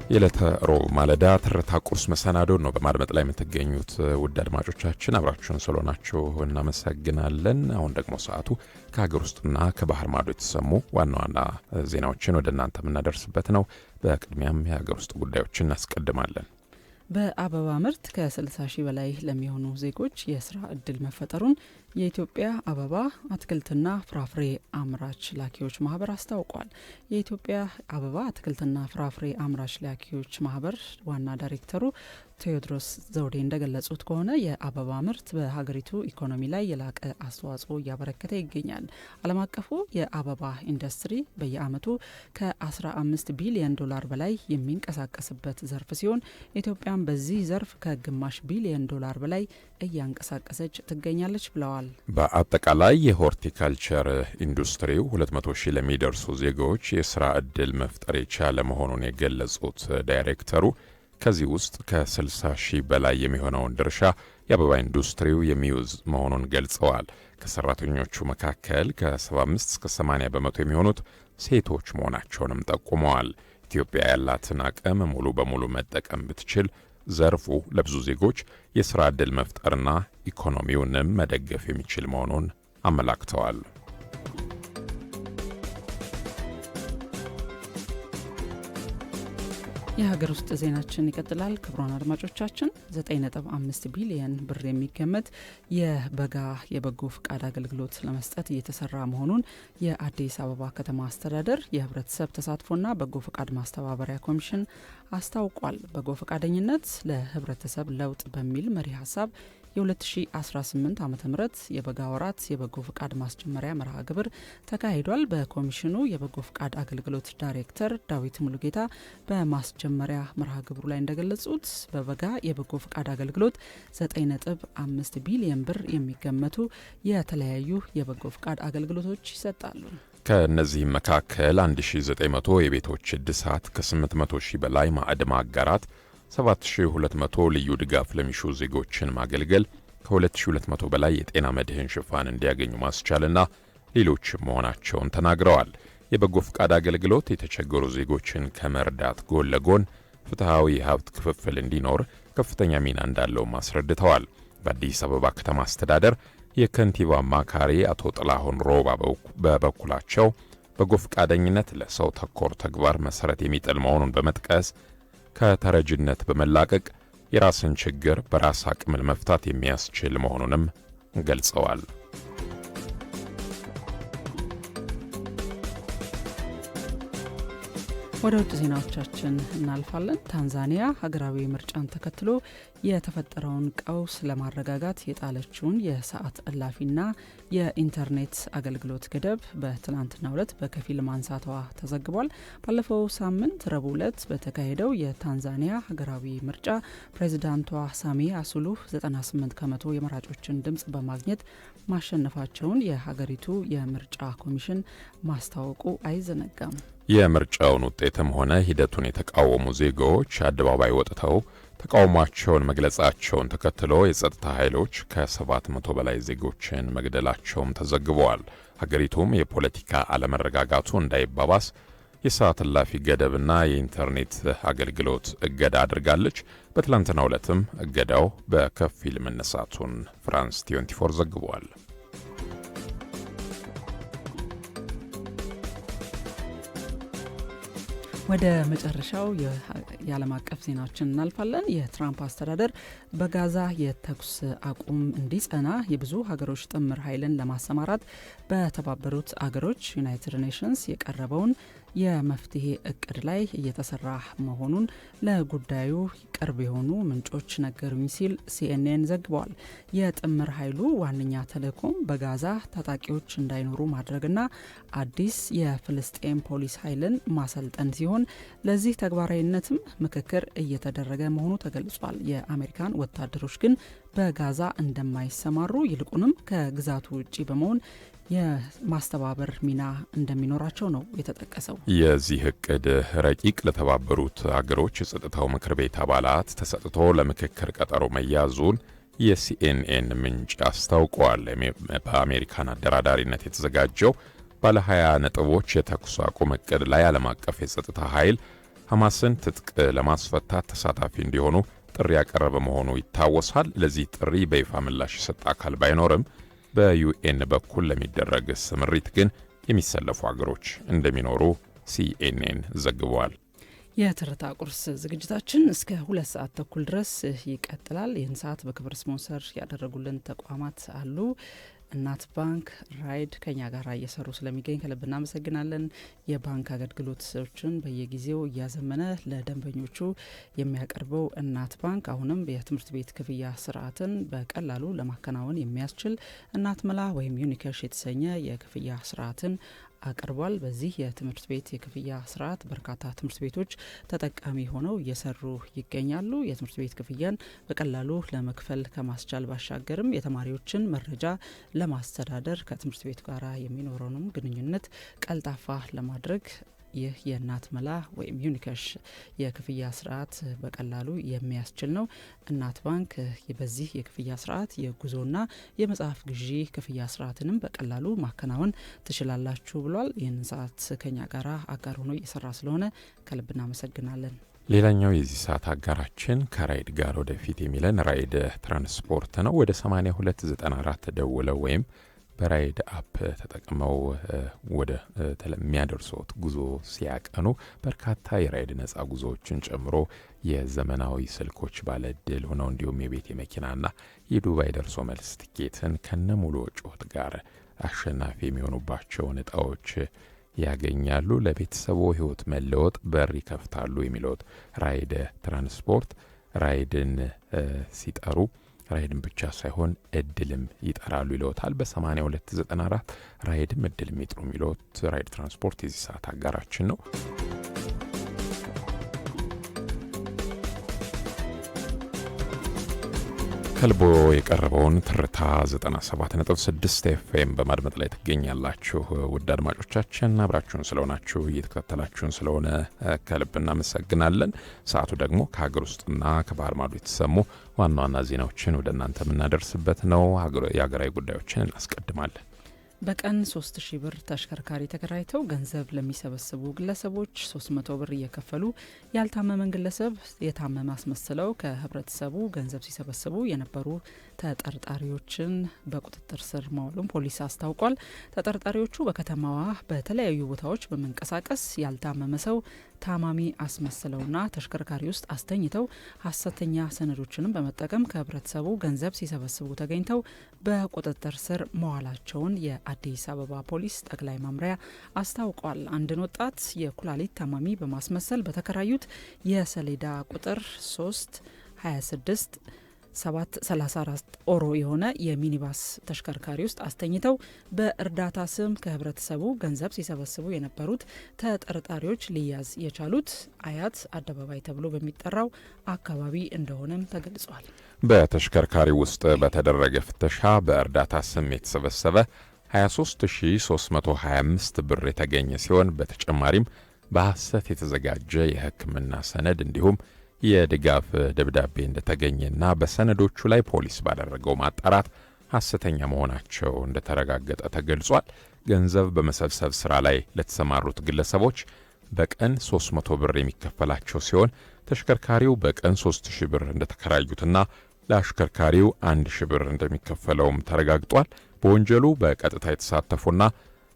የዕለተ ሮብ ማለዳ ትርታ ቁርስ መሰናዶ ነው በማድመጥ ላይ የምትገኙት ውድ አድማጮቻችን፣ አብራችሁን ስለሆናችሁ እናመሰግናለን። አሁን ደግሞ ሰዓቱ ከሀገር ውስጥና ከባህር ማዶ የተሰሙ ዋና ዋና ዜናዎችን ወደ እናንተ የምናደርስበት ነው። በቅድሚያም የሀገር ውስጥ ጉዳዮችን እናስቀድማለን። በአበባ ምርት ከ60 ሺህ በላይ ለሚሆኑ ዜጎች የስራ ዕድል መፈጠሩን የኢትዮጵያ አበባ አትክልትና ፍራፍሬ አምራች ላኪዎች ማህበር አስታውቋል። የኢትዮጵያ አበባ አትክልትና ፍራፍሬ አምራች ላኪዎች ማህበር ዋና ዳይሬክተሩ ቴዎድሮስ ዘውዴ እንደገለጹት ከሆነ የአበባ ምርት በሀገሪቱ ኢኮኖሚ ላይ የላቀ አስተዋጽኦ እያበረከተ ይገኛል። ዓለም አቀፉ የአበባ ኢንዱስትሪ በየአመቱ ከ15 ቢሊዮን ዶላር በላይ የሚንቀሳቀስበት ዘርፍ ሲሆን ኢትዮጵያም በዚህ ዘርፍ ከግማሽ ቢሊዮን ዶላር በላይ እያንቀሳቀሰች ትገኛለች ብለዋል። በአጠቃላይ የሆርቲካልቸር ኢንዱስትሪው 200 ሺህ ለሚደርሱ ዜጎች የስራ ዕድል መፍጠር የቻለ መሆኑን የገለጹት ዳይሬክተሩ ከዚህ ውስጥ ከ60 ሺህ በላይ የሚሆነውን ድርሻ የአበባ ኢንዱስትሪው የሚይዝ መሆኑን ገልጸዋል። ከሰራተኞቹ መካከል ከ75 እስከ 80 በመቶ የሚሆኑት ሴቶች መሆናቸውንም ጠቁመዋል። ኢትዮጵያ ያላትን አቅም ሙሉ በሙሉ መጠቀም ብትችል ዘርፉ ለብዙ ዜጎች የስራ ዕድል መፍጠርና ኢኮኖሚውንም መደገፍ የሚችል መሆኑን አመላክተዋል። የሀገር ውስጥ ዜናችን ይቀጥላል። ክቡራን አድማጮቻችን 9.5 ቢሊዮን ብር የሚገመት የበጋ የበጎ ፍቃድ አገልግሎት ለመስጠት እየተሰራ መሆኑን የአዲስ አበባ ከተማ አስተዳደር የህብረተሰብ ተሳትፎና በጎ ፍቃድ ማስተባበሪያ ኮሚሽን አስታውቋል። በጎ ፍቃደኝነት ለህብረተሰብ ለውጥ በሚል መሪ ሀሳብ የ2018 ዓ.ም የበጋ ወራት የበጎ ፍቃድ ማስጀመሪያ መርሃ ግብር ተካሂዷል። በኮሚሽኑ የበጎ ፍቃድ አገልግሎት ዳይሬክተር ዳዊት ሙሉጌታ በማስጀመሪያ መርሃ ግብሩ ላይ እንደገለጹት በበጋ የበጎ ፍቃድ አገልግሎት 9.5 ቢሊዮን ብር የሚገመቱ የተለያዩ የበጎ ፍቃድ አገልግሎቶች ይሰጣሉ። ከእነዚህም መካከል 1900 የቤቶች እድሳት፣ ከ800 ሺህ በላይ ማዕድ ማጋራት፣ 7200 ልዩ ድጋፍ ለሚሹ ዜጎችን ማገልገል፣ ከ2200 በላይ የጤና መድህን ሽፋን እንዲያገኙ ማስቻልና ሌሎችም መሆናቸውን ተናግረዋል። የበጎ ፍቃድ አገልግሎት የተቸገሩ ዜጎችን ከመርዳት ጎን ለጎን ፍትሐዊ ሀብት ክፍፍል እንዲኖር ከፍተኛ ሚና እንዳለውም አስረድተዋል። በአዲስ አበባ ከተማ አስተዳደር የከንቲባ አማካሪ አቶ ጥላሁን ሮባ በበኩላቸው በጎ ፍቃደኝነት ለሰው ተኮር ተግባር መሰረት የሚጥል መሆኑን በመጥቀስ ከተረጅነት በመላቀቅ የራስን ችግር በራስ አቅም መፍታት የሚያስችል መሆኑንም ገልጸዋል። ወደ ውጭ ዜናዎቻችን እናልፋለን። ታንዛኒያ ሀገራዊ ምርጫን ተከትሎ የተፈጠረውን ቀውስ ለማረጋጋት የጣለችውን የሰዓት እላፊና የኢንተርኔት አገልግሎት ገደብ በትናንትናው ዕለት በከፊል ማንሳቷ ተዘግቧል። ባለፈው ሳምንት ረቡዕ ዕለት በተካሄደው የታንዛኒያ ሀገራዊ ምርጫ ፕሬዚዳንቷ ሳሚያ ሱሉሁ 98 ከመቶ የመራጮችን ድምጽ በማግኘት ማሸነፋቸውን የሀገሪቱ የምርጫ ኮሚሽን ማስታወቁ አይዘነጋም። የምርጫውን ውጤትም ሆነ ሂደቱን የተቃወሙ ዜጎች አደባባይ ወጥተው ተቃውሟቸውን መግለጻቸውን ተከትሎ የጸጥታ ኃይሎች ከ700 በላይ ዜጎችን መግደላቸውም ተዘግበዋል። ሀገሪቱም የፖለቲካ አለመረጋጋቱ እንዳይባባስ የሰዓት እላፊ ገደብና የኢንተርኔት አገልግሎት እገዳ አድርጋለች። በትላንትናው ዕለትም እገዳው በከፊል መነሳቱን ፍራንስ 24 ዘግቧል። ወደ መጨረሻው የዓለም አቀፍ ዜናዎችን እናልፋለን። የትራምፕ አስተዳደር በጋዛ የተኩስ አቁም እንዲጸና የብዙ ሀገሮች ጥምር ኃይልን ለማሰማራት በተባበሩት አገሮች ዩናይትድ ኔሽንስ የቀረበውን የመፍትሄ እቅድ ላይ እየተሰራ መሆኑን ለጉዳዩ ቅርብ የሆኑ ምንጮች ነገሩኝ ሲል ሲኤንኤን ዘግቧል። የጥምር ኃይሉ ዋነኛ ተልዕኮም በጋዛ ታጣቂዎች እንዳይኖሩ ማድረግና አዲስ የፍልስጤም ፖሊስ ኃይልን ማሰልጠን ሲሆን ለዚህ ተግባራዊነትም ምክክር እየተደረገ መሆኑ ተገልጿል። የአሜሪካን ወታደሮች ግን በጋዛ እንደማይሰማሩ ይልቁንም ከግዛቱ ውጪ በመሆን የማስተባበር ሚና እንደሚኖራቸው ነው የተጠቀሰው። የዚህ እቅድ ረቂቅ ለተባበሩት አገሮች የጸጥታው ምክር ቤት አባላት ተሰጥቶ ለምክክር ቀጠሮ መያዙን የሲኤንኤን ምንጭ አስታውቋል። በአሜሪካን አደራዳሪነት የተዘጋጀው ባለ 20 ነጥቦች የተኩስ አቁም እቅድ ላይ ዓለም አቀፍ የጸጥታ ኃይል ሐማስን ትጥቅ ለማስፈታት ተሳታፊ እንዲሆኑ ጥሪ ያቀረበ መሆኑ ይታወሳል። ለዚህ ጥሪ በይፋ ምላሽ የሰጠ አካል ባይኖርም በዩኤን በኩል ለሚደረግ ስምሪት ግን የሚሰለፉ አገሮች እንደሚኖሩ ሲኤንኤን ዘግቧል። የትርታ ቁርስ ዝግጅታችን እስከ 2 ሰዓት ተኩል ድረስ ይቀጥላል። ይህን ሰዓት በክብር ስፖንሰር ያደረጉልን ተቋማት አሉ። እናት ባንክ፣ ራይድ ከኛ ጋር እየሰሩ ስለሚገኝ ከልብ እናመሰግናለን። የባንክ አገልግሎቶችን በየጊዜው እያዘመነ ለደንበኞቹ የሚያቀርበው እናት ባንክ አሁንም የትምህርት ቤት ክፍያ ስርዓትን በቀላሉ ለማከናወን የሚያስችል እናት መላ ወይም ዩኒካሽ የተሰኘ የክፍያ ስርዓትን አቅርቧል። በዚህ የትምህርት ቤት የክፍያ ስርዓት በርካታ ትምህርት ቤቶች ተጠቃሚ ሆነው እየሰሩ ይገኛሉ። የትምህርት ቤት ክፍያን በቀላሉ ለመክፈል ከማስቻል ባሻገርም የተማሪዎችን መረጃ ለማስተዳደር ከትምህርት ቤት ጋር የሚኖረውንም ግንኙነት ቀልጣፋ ለማድረግ ይህ የእናት መላ ወይም ዩኒካሽ የክፍያ ስርዓት በቀላሉ የሚያስችል ነው። እናት ባንክ በዚህ የክፍያ ስርዓት የጉዞና የመጽሐፍ ግዢ ክፍያ ስርዓትንም በቀላሉ ማከናወን ትችላላችሁ ብሏል። ይህንን ሰዓት ከኛ ጋር አጋር ሆኖ እየሰራ ስለሆነ ከልብ እናመሰግናለን። ሌላኛው የዚህ ሰዓት አጋራችን ከራይድ ጋር ወደፊት የሚለን ራይድ ትራንስፖርት ነው። ወደ 8294 ደውለው ወይም በራይድ አፕ ተጠቅመው ወደ የሚያደርሱት ጉዞ ሲያቀኑ በርካታ የራይድ ነጻ ጉዞዎችን ጨምሮ የዘመናዊ ስልኮች ባለዕድል ሆነው እንዲሁም የቤት የመኪናና የዱባይ ደርሶ መልስ ትኬትን ከነሙሉ ወጪዎት ጋር አሸናፊ የሚሆኑባቸውን እጣዎች ያገኛሉ። ለቤተሰቦ ህይወት መለወጥ በር ይከፍታሉ የሚሉት ራይድ ትራንስፖርት ራይድን ሲጠሩ ራይድን ብቻ ሳይሆን እድልም ይጠራሉ ይለውታል። በ8294 ራይድም እድልም ይጥሩ የሚሉት ራይድ ትራንስፖርት የዚህ ሰዓት አጋራችን ነው። ከልቦ የቀረበውን ትርታ 97.6 ኤፍኤም በማድመጥ ላይ ትገኛላችሁ። ውድ አድማጮቻችን አብራችሁን ስለሆናችሁ እየተከታተላችሁን ስለሆነ ከልብ እናመሰግናለን። ሰዓቱ ደግሞ ከሀገር ውስጥና ከባህር ማዶ የተሰሙ ዋና ዋና ዜናዎችን ወደ እናንተ የምናደርስበት ነው። የሀገራዊ ጉዳዮችን እናስቀድማለን። በቀን 3000 ብር ተሽከርካሪ ተከራይተው ገንዘብ ለሚሰበስቡ ግለሰቦች 300 ብር እየከፈሉ ያልታመመን ግለሰብ የታመመ አስመስለው ከህብረተሰቡ ገንዘብ ሲሰበስቡ የነበሩ ተጠርጣሪዎችን በቁጥጥር ስር ማዋሉን ፖሊስ አስታውቋል። ተጠርጣሪዎቹ በከተማዋ በተለያዩ ቦታዎች በመንቀሳቀስ ያልታመመ ሰው ታማሚ አስመስለውና ተሽከርካሪ ውስጥ አስተኝተው ሐሰተኛ ሰነዶችንም በመጠቀም ከህብረተሰቡ ገንዘብ ሲሰበስቡ ተገኝተው በቁጥጥር ስር መዋላቸውን የአዲስ አበባ ፖሊስ ጠቅላይ መምሪያ አስታውቋል። አንድን ወጣት የኩላሊት ታማሚ በማስመሰል በተከራዩት የሰሌዳ ቁጥር 326 734 ኦሮ የሆነ የሚኒባስ ተሽከርካሪ ውስጥ አስተኝተው በእርዳታ ስም ከህብረተሰቡ ገንዘብ ሲሰበስቡ የነበሩት ተጠርጣሪዎች ሊያዝ የቻሉት አያት አደባባይ ተብሎ በሚጠራው አካባቢ እንደሆነም ተገልጿል። በተሽከርካሪ ውስጥ በተደረገ ፍተሻ በእርዳታ ስም የተሰበሰበ 23325 ብር የተገኘ ሲሆን በተጨማሪም በሐሰት የተዘጋጀ የሕክምና ሰነድ እንዲሁም የድጋፍ ደብዳቤ እንደተገኘና በሰነዶቹ ላይ ፖሊስ ባደረገው ማጣራት ሐሰተኛ መሆናቸው እንደተረጋገጠ ተገልጿል። ገንዘብ በመሰብሰብ ስራ ላይ ለተሰማሩት ግለሰቦች በቀን 300 ብር የሚከፈላቸው ሲሆን ተሽከርካሪው በቀን 3000 ብር እንደተከራዩትና ለአሽከርካሪው 1000 ብር እንደሚከፈለውም ተረጋግጧል። በወንጀሉ በቀጥታ የተሳተፉና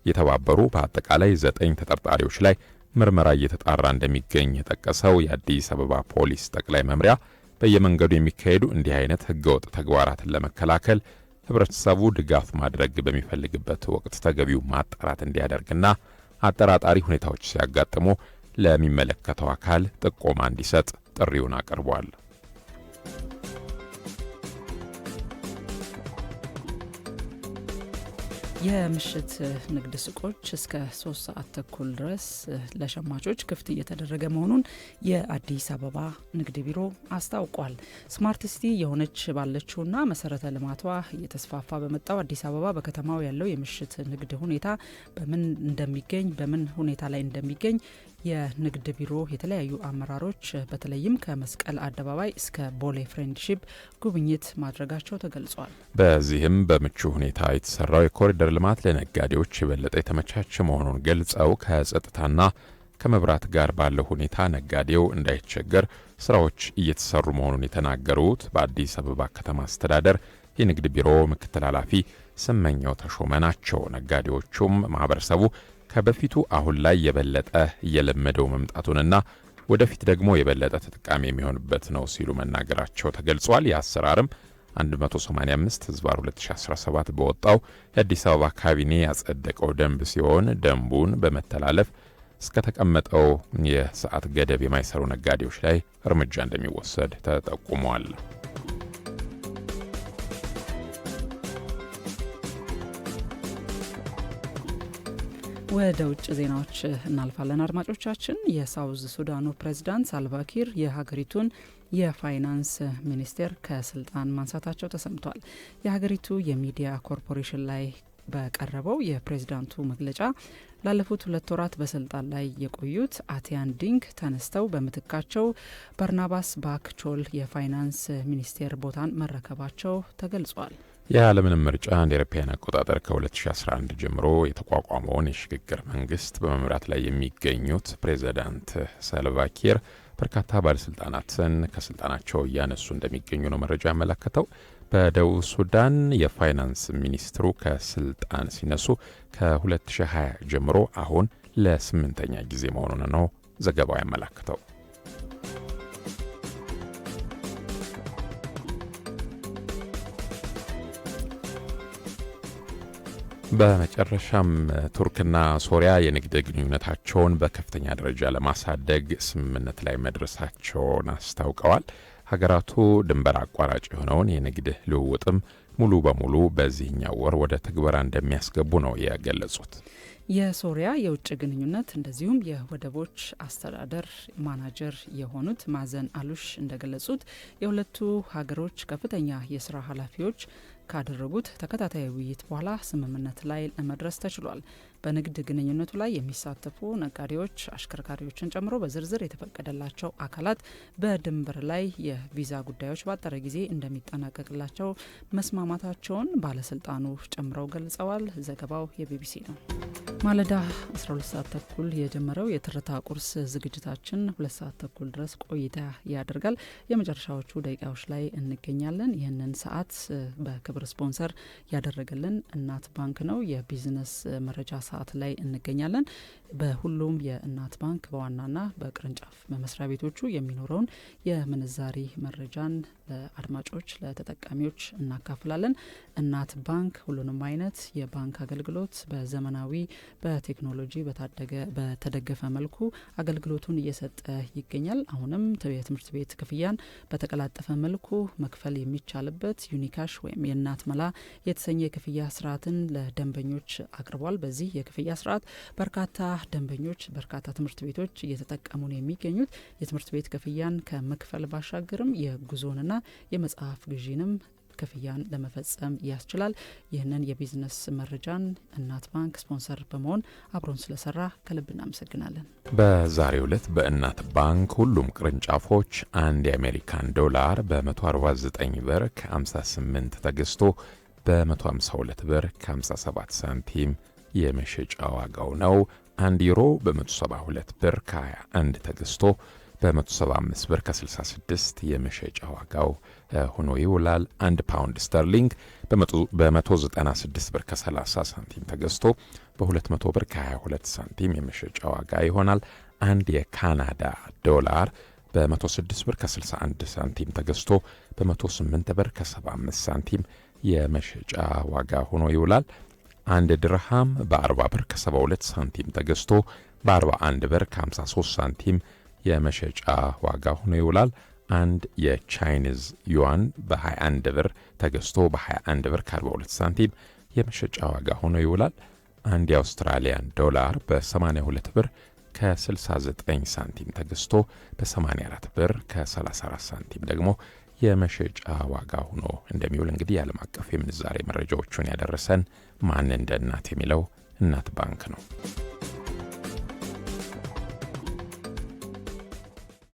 የተባበሩ በአጠቃላይ 9 ተጠርጣሪዎች ላይ ምርመራ እየተጣራ እንደሚገኝ የጠቀሰው የአዲስ አበባ ፖሊስ ጠቅላይ መምሪያ በየመንገዱ የሚካሄዱ እንዲህ አይነት ህገወጥ ተግባራትን ለመከላከል ህብረተሰቡ ድጋፍ ማድረግ በሚፈልግበት ወቅት ተገቢው ማጣራት እንዲያደርግና አጠራጣሪ ሁኔታዎች ሲያጋጥሙ ለሚመለከተው አካል ጥቆማ እንዲሰጥ ጥሪውን አቅርቧል። የምሽት ንግድ ሱቆች እስከ 3 ሰዓት ተኩል ድረስ ለሸማቾች ክፍት እየተደረገ መሆኑን የአዲስ አበባ ንግድ ቢሮ አስታውቋል። ስማርት ሲቲ የሆነች ባለችውና መሰረተ ልማቷ እየተስፋፋ በመጣው አዲስ አበባ በከተማው ያለው የምሽት ንግድ ሁኔታ በምን ሁኔታ ላይ እንደሚገኝ የንግድ ቢሮ የተለያዩ አመራሮች በተለይም ከመስቀል አደባባይ እስከ ቦሌ ፍሬንድሺፕ ጉብኝት ማድረጋቸው ተገልጿል። በዚህም በምቹ ሁኔታ የተሰራው የኮሪደር ልማት ለነጋዴዎች የበለጠ የተመቻቸ መሆኑን ገልጸው ከጸጥታና ከመብራት ጋር ባለው ሁኔታ ነጋዴው እንዳይቸገር ስራዎች እየተሰሩ መሆኑን የተናገሩት በአዲስ አበባ ከተማ አስተዳደር የንግድ ቢሮ ምክትል ኃላፊ ስመኛው ተሾመ ናቸው። ነጋዴዎቹም ማህበረሰቡ ከበፊቱ አሁን ላይ የበለጠ እየለመደው መምጣቱንና ወደፊት ደግሞ የበለጠ ተጠቃሚ የሚሆንበት ነው ሲሉ መናገራቸው ተገልጿል። የአሰራርም 185/2017 በወጣው የአዲስ አበባ ካቢኔ ያጸደቀው ደንብ ሲሆን ደንቡን በመተላለፍ እስከ ተቀመጠው የሰዓት ገደብ የማይሰሩ ነጋዴዎች ላይ እርምጃ እንደሚወሰድ ተጠቁሟል። ወደ ውጭ ዜናዎች እናልፋለን። አድማጮቻችን፣ የሳውዝ ሱዳኑ ፕሬዝዳንት ሳልቫኪር የሀገሪቱን የፋይናንስ ሚኒስቴር ከስልጣን ማንሳታቸው ተሰምቷል። የሀገሪቱ የሚዲያ ኮርፖሬሽን ላይ በቀረበው የፕሬዝዳንቱ መግለጫ ላለፉት 2 ወራት በስልጣን ላይ የቆዩት አቲያን ዲንግ ተነስተው በምትካቸው በርናባስ ባክቾል የፋይናንስ ሚኒስቴር ቦታን መረከባቸው ተገልጿል። የዓለምንም ምርጫ እንደ አውሮፓውያን አቆጣጠር ከ2011 ጀምሮ የተቋቋመውን የሽግግር መንግስት በመምራት ላይ የሚገኙት ፕሬዝዳንት ሳልቫኪር በርካታ ባለስልጣናትን ከስልጣናቸው እያነሱ እንደሚገኙ ነው መረጃ ያመለከተው። በደቡብ ሱዳን የፋይናንስ ሚኒስትሩ ከስልጣን ሲነሱ ከ2020 ጀምሮ አሁን ለ8ኛ ጊዜ መሆኑን ነው ዘገባው ያመለከተው። በመጨረሻም ቱርክና ሶሪያ የንግድ ግንኙነታቸውን በከፍተኛ ደረጃ ለማሳደግ ስምምነት ላይ መድረሳቸውን አስታውቀዋል። ሀገራቱ ድንበር አቋራጭ የሆነውን የንግድ ልውውጥም ሙሉ በሙሉ በዚህኛው ወር ወደ ትግበራ እንደሚያስገቡ ነው የገለጹት። የሶሪያ የውጭ ግንኙነት እንደዚሁም የወደቦች አስተዳደር ማናጀር የሆኑት ማዘን አሉሽ እንደገለጹት የሁለቱ ሀገሮች ከፍተኛ የስራ ኃላፊዎች ካደረጉት ተከታታይ ውይይት በኋላ ስምምነት ላይ ለመድረስ ተችሏል። በንግድ ግንኙነቱ ላይ የሚሳተፉ ነጋዴዎች፣ አሽከርካሪዎችን ጨምሮ በዝርዝር የተፈቀደላቸው አካላት በድንበር ላይ የቪዛ ጉዳዮች ባጠረ ጊዜ እንደሚጠናቀቅላቸው መስማማታቸውን ባለስልጣኑ ጨምረው ገልጸዋል። ዘገባው የቢቢሲ ነው። ማለዳ 12 ሰዓት ተኩል የጀመረው የትርታ ቁርስ ዝግጅታችን 2 ሰዓት ተኩል ድረስ ቆይታ ያደርጋል። የመጨረሻዎቹ ደቂቃዎች ላይ እንገኛለን። ይህንን ሰዓት በክብር ስፖንሰር ያደረገልን እናት ባንክ ነው። የቢዝነስ መረጃ ሰዓት ላይ እንገኛለን። በሁሉም የእናት ባንክ በዋናና በቅርንጫፍ መስሪያ ቤቶቹ የሚኖረውን የምንዛሪ መረጃን ለአድማጮች ለተጠቃሚዎች እናካፍላለን። እናት ባንክ ሁሉንም አይነት የባንክ አገልግሎት በዘመናዊ በቴክኖሎጂ በተደገፈ መልኩ አገልግሎቱን እየሰጠ ይገኛል። አሁንም የትምህርት ቤት ክፍያን በተቀላጠፈ መልኩ መክፈል የሚቻልበት ዩኒካሽ ወይም የእናት መላ የተሰኘ የክፍያ ስርዓትን ለደንበኞች አቅርቧል። በዚህ የክፍያ ስርዓት በርካታ ደንበኞች በርካታ ትምህርት ቤቶች እየተጠቀሙ ነው የሚገኙት። የትምህርት ቤት ክፍያን ከመክፈል ባሻገርም የጉዞንና የመጽሐፍ ግዢንም ክፍያን ለመፈጸም ያስችላል። ይህንን የቢዝነስ መረጃን እናት ባንክ ስፖንሰር በመሆን አብሮን ስለሰራ ከልብ እናመሰግናለን። በዛሬው ዕለት በእናት ባንክ ሁሉም ቅርንጫፎች አንድ የአሜሪካን ዶላር በ149 ብር ከ58 ተገዝቶ በ152 ብር ከ57 ሳንቲም የመሸጫ ዋጋው ነው። 1 ዩሮ በ172 ብር ከ21 ተገዝቶ በ175 ብር ከ66 የመሸጫ ዋጋው ሆኖ ይውላል። 1 ፓውንድ ስተርሊንግ በ196 ብር ከ30 ሳንቲም ተገዝቶ በ200 ብር ከ22 ሳንቲም የመሸጫ ዋጋ ይሆናል። 1 የካናዳ ዶላር በ106 ብር ከ61 ሳንቲም ተገዝቶ በ108 ብር ከ75 ሳንቲም የመሸጫ ዋጋ ሆኖ ይውላል። 1 ድርሃም በ40 ብር ከ72 ሳንቲም ተገዝቶ በ41 ብር ከ53 ሳንቲም የመሸጫ ዋጋ ሆኖ ይውላል። 1 የቻይኒዝ ዩዋን በ21 ብር ተገዝቶ በ21 ብር ከ42 ሳንቲም የመሸጫ ዋጋ ሆኖ ይውላል። 1 የአውስትራሊያን ዶላር በ82 ብር ከ69 ሳንቲም ተገዝቶ በ84 ብር ከ34 ሳንቲም ደግሞ የመሸጫ ዋጋ ሆኖ እንደሚውል እንግዲህ የዓለም አቀፍ የምንዛሬ መረጃዎቹን ያደረሰን ማን እንደ እናት የሚለው እናት ባንክ ነው።